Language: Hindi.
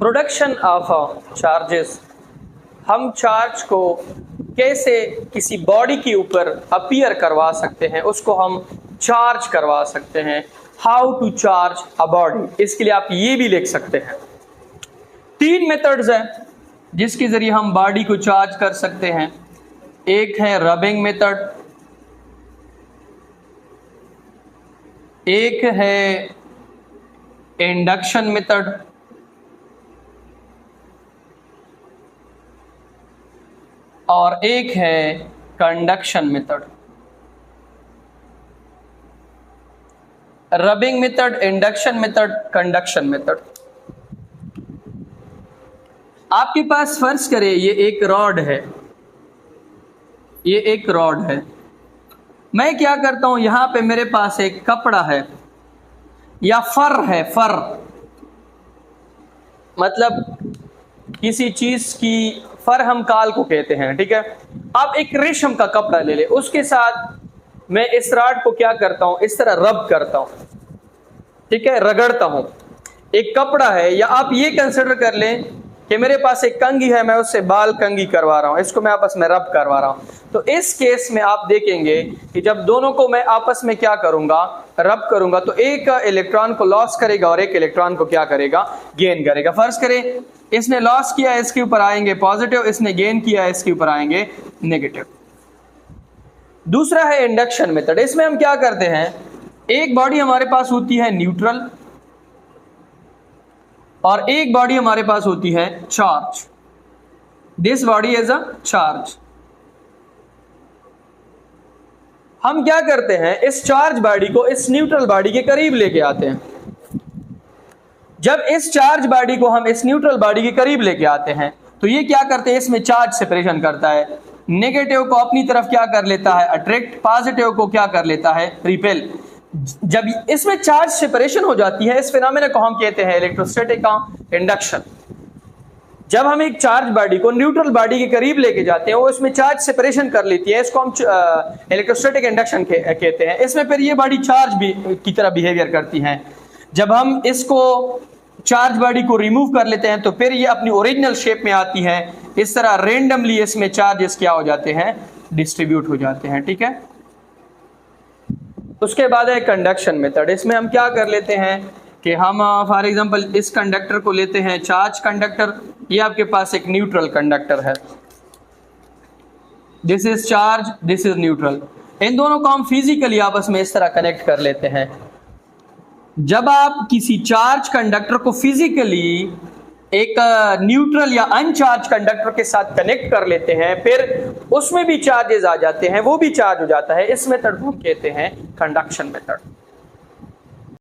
प्रोडक्शन ऑफ चार्जेस, हम चार्ज को कैसे किसी बॉडी के ऊपर अपीयर करवा सकते हैं, उसको हम चार्ज करवा सकते हैं। How to charge a body, इसके लिए आप ये भी लिख सकते हैं। 3 मेथड्स हैं जिसके जरिए हम बॉडी को चार्ज कर सकते हैं। एक है रबिंग मेथड, एक है इंडक्शन मेथड, और एक है conduction method. Rubbing method, induction method, conduction method. आपके पास फर्ज करें ये एक रॉड है, ये एक रॉड है। मैं क्या करता हूं, यहां पे मेरे पास एक कपड़ा है या फर है, फर मतलब किसी चीज की फर हम काल को कहते हैं, ठीक है। आप एक रेशम का कपड़ा ले ले, उसके साथ मैं इस रॉड को क्या करता हूं, इस तरह रब करता हूं, ठीक है, रगड़ता हूं। एक कपड़ा है, या आप ये कंसिडर कर लें कि मेरे पास एक कंघी है, मैं उससे बाल कंघी करवा रहा हूं, इसको मैं आपस में रब करवा रहा हूं। तो इस केस में आप देखेंगे कि जब दोनों को मैं आपस में क्या करूंगा, रब करूंगा, तो एक इलेक्ट्रॉन को लॉस करेगा और एक इलेक्ट्रॉन को क्या करेगा, गेन करेगा। फर्ज करें इसने लॉस किया, इसके ऊपर आएंगे पॉजिटिव, इसने गेन किया, इसके ऊपर आएंगे नेगेटिव। दूसरा है इंडक्शन मेथड। इसमें हम क्या करते हैं, एक बॉडी हमारे पास होती है न्यूट्रल और एक बॉडी हमारे पास होती है charge. This body is a charge. हम क्या करते हैं, इस चार्ज बॉडी को इस न्यूट्रल बॉडी के करीब लेके आते हैं। जब इस चार्ज बॉडी को हम इस न्यूट्रल बॉडी के करीब लेके आते हैं तो ये क्या करते हैं, इसमें चार्ज सेपरेशन करता है। नेगेटिव को अपनी तरफ क्या कर लेता है, अट्रैक्ट, पॉजिटिव को क्या कर लेता है, रिपेल। जब इसमें चार्ज सेपरेशन हो जाती है, इस फिनोमेना को हम कहते हैं इलेक्ट्रोस्टैटिक इंडक्शन। जब हम एक चार्ज बॉडी को न्यूट्रल बॉडी के करीब लेके जाते हैं, वो इसमें चार्ज सेपरेशन कर लेती है, इसको हम इलेक्ट्रोस्टैटिक इंडक्शन कहते हैं। इसमें फिर ये बॉडी चार्ज भी की तरह बिहेवियर करती है। जब हम इसको चार्ज बॉडी को रिमूव कर लेते हैं तो फिर ये अपनी ओरिजिनल शेप में आती है। इस तरह रेंडमली इसमें चार्जेस क्या हो जाते हैं, डिस्ट्रीब्यूट हो जाते हैं, ठीक है। उसके बाद है कंडक्शन मेथड। इसमें हम क्या कर लेते हैं कि हम फॉर एग्जांपल इस कंडक्टर को लेते हैं चार्ज कंडक्टर, ये आपके पास एक न्यूट्रल कंडक्टर है, this is charge, this is neutral. इन दोनों को हम फिजिकली आपस में इस तरह कनेक्ट कर लेते हैं। जब आप किसी चार्ज कंडक्टर को फिजिकली एक न्यूट्रल या अनचार्ज कंडक्टर के साथ कनेक्ट कर लेते हैं, फिर उसमें भी चार्जेस आ जाते हैं, वो भी चार्ज हो जाता है। इस मेथड को हम कहते हैं कंडक्शन मेथड।